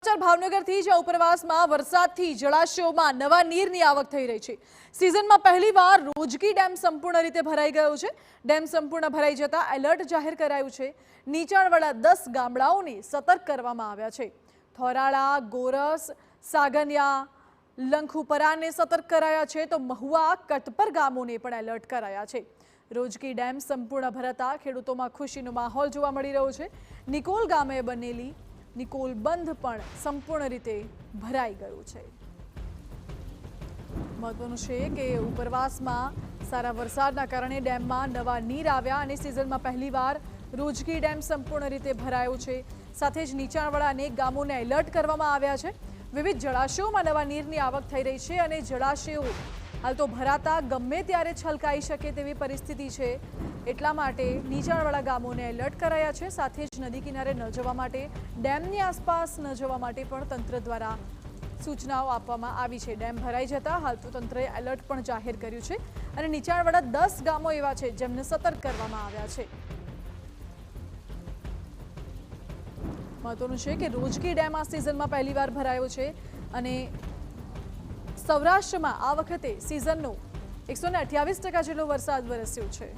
સમાચાર ભાવનગરથી જ્યાં ઉપરવાસમાં વરસાદથી જળાશયોમાં નવા નીરની આવક થઈ રહી છે। સિઝનમાં પહેલીવાર રોજકી ડેમ સંપૂર્ણ રીતે ભરાઈ ગયો છે। ડેમ સંપૂર્ણ ભરાઈ જતા એલર્ટ જાહેર કરાયું છે। નીચાણવાળા 10 ગામડાઓને સતર્ક કરવામાં આવ્યા છે। થોરાળા, ગોરસ, સાગનિયા, લંખુપરાને સતર્ક કરાયા છે તો મહુવા, કટપર ગામોને પણ એલર્ટ કરાયા છે। રોજકી ડેમ સંપૂર્ણ ભરાતા ખેડૂતોમાં ખુશીનો માહોલ જોવા મળી રહ્યો છે। નિકોલ ગામે બનેલી નિકોલ બંધ પણ સંપૂર્ણ રીતે ભરાઈ ગયું છે। મહત્વનું છે કે ઉપરવાસમાં સારા વરસાદના કારણે ડેમમાં નવા નીર આવ્યા અને સિઝનમાં પહેલીવાર રોજકી ડેમ સંપૂર્ણ રીતે ભરાયો છે। સાથે જ નીચાણવાળા અનેક ગામોને એલર્ટ કરવામાં આવ્યા છે। વિવિધ જળાશયોમાં નવા નીરની આવક થઈ રહી છે અને જળાશયો હાલ તો ભરાતા ગમે ત્યારે છલકાઈ શકે તેવી પરિસ્થિતિ છે। એટલા માટે નીચાણવાળા ગામોને એલર્ટ કરાયા છે। સાથે જ નદી કિનારે ન જવા માટે, ડેમની આસપાસ ન જવા માટે પણ તંત્ર દ્વારા સૂચનાઓ આપવામાં આવી છે। ડેમ ભરાઈ જતા હાલ તો તંત્રએ એલર્ટ પણ જાહેર કર્યું છે અને નીચાણવાળા 10 ગામો એવા છે જેમને સતર્ક કરવામાં આવ્યા છે। મહત્વનું છે કે રોજકી ડેમ આ સિઝનમાં પહેલીવાર ભરાયો છે અને સૌરાષ્ટ્રમાં આ વખતે સિઝનનો 128% જેટલો વરસાદ વરસ્યો છે।